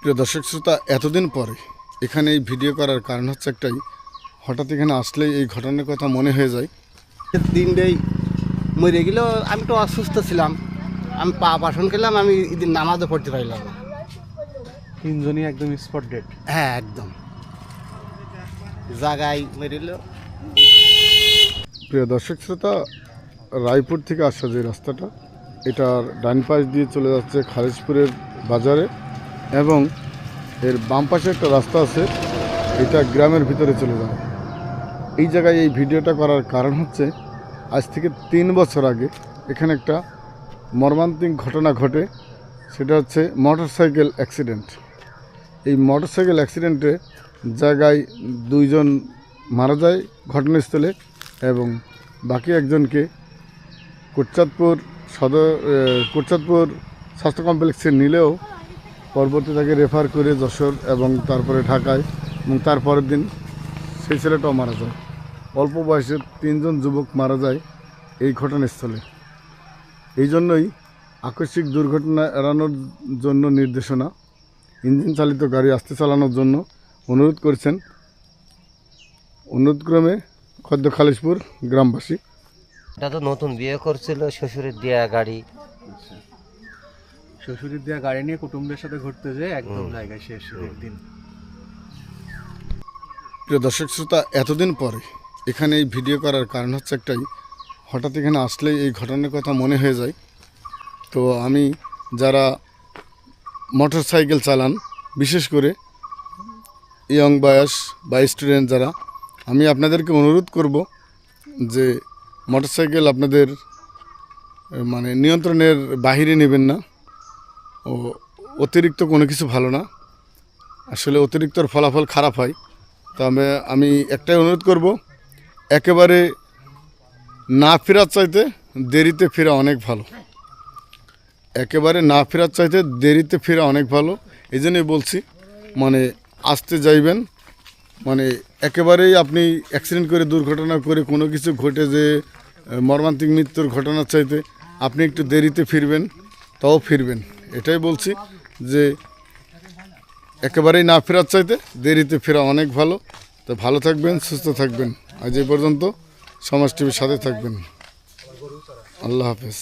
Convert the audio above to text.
প্রিয় দর্শক শ্রোতা, এতদিন পরে এখানে এই ভিডিও করার কারণ হচ্ছে একটাই, হঠাৎ এখানে আসলেই এই ঘটনার কথা মনে হয়ে যায়। দিনটাই মরে গেলেও আমি তো অসুস্থ ছিলাম, আমি পা বাসন খেলাম, আমি এদিন নামাজও পড়তে পারলাম না। তিনজনই একদম স্পট ডেড। হ্যাঁ, একদম জায়গায় মেরিল। প্রিয় দর্শক শ্রোতা, রায়পুর থেকে আসা যে রাস্তাটা, এটার ডান পাশ দিয়ে চলে যাচ্ছে খালিশপুরের বাজারে এবং এর বাম পাশে একটা রাস্তা আছে, এটা গ্রামের ভিতরে চলে যায়। এই জায়গায় এই ভিডিওটা করার কারণ হচ্ছে, আজ থেকে 3 বছর আগে এখানে একটা মর্মান্তিক ঘটনা ঘটে। সেটা হচ্ছে মোটরসাইকেল অ্যাক্সিডেন্ট। এই মোটরসাইকেল অ্যাক্সিডেন্টে জায়গায় 2 জন মারা যায় ঘটনাস্থলে এবং বাকি একজনকে কোটচাঁদপুর কোটচাঁদপুর স্বাস্থ্য কমপ্লেক্সে নিলেও পরবর্তী তাকে রেফার করে যশোর এবং তারপরে ঢাকায়, এবং তারপরের দিন সেই ছেলেটাও মারা যায়। অল্প বয়সে 3 জন যুবক মারা যায় এই ঘটনাস্থলে। এই জন্যই আকস্মিক দুর্ঘটনা এড়ানোর জন্য নির্দেশনা, ইঞ্জিন চালিত গাড়ি আস্তে চালানোর জন্য অনুরোধ করেছেন অনুরোধক্রমে খদ্দ খালিশপুর গ্রামবাসী। এটা তো নতুন বিয়ে করছিল, শ্বশুরের দেয়া গাড়ি। শ্বশুরের দেওয়া গাড়ি নিয়ে কুটুম্বের সাথে ঘুরতে যেয়ে একদম জায়গায় শেষ দিন। প্রিয় দর্শক শ্রোতা, এতদিন পরে এখানে এই ভিডিও করার কারণ হচ্ছে একটাই, হঠাৎ এখানে আসলেই এই ঘটনার কথা মনে হয়ে যায়। তো আমি যারা মোটর সাইকেল চালান, বিশেষ করে ইয়ং বয়স বা স্টুডেন্ট যারা, আমি আপনাদেরকে অনুরোধ করব যে মোটর সাইকেল আপনাদের মানে নিয়ন্ত্রণের বাহিরে নেবেন না। ও অতিরিক্ত কোনো কিছু ভালো না, আসলে অতিরিক্তর ফলাফল খারাপ হয়। তবে আমি একটাই অনুরোধ করব, একেবারে না ফেরার চাইতে দেরিতে ফেরা অনেক ভালো। একেবারে না ফেরার চাইতে দেরিতে ফেরা অনেক ভালো। এই জন্যই বলছি, মানে আসতে যাইবেন, মানে একেবারেই আপনি অ্যাক্সিডেন্ট করে দুর্ঘটনা করে কোনো কিছু ঘটে যে মর্মান্তিক মৃত্যুর ঘটনার চাইতে আপনি একটু দেরিতে ফিরবেন, তাও ফিরবেন। এটাই বলছি যে একেবারেই না ফেরার চাইতে দেরিতে ফেরা অনেক ভালো। তো ভালো থাকবেন, সুস্থ থাকবেন। আজ এই পর্যন্ত। সমাজ টিভির সাথে থাকবেন। আল্লাহ হাফেজ।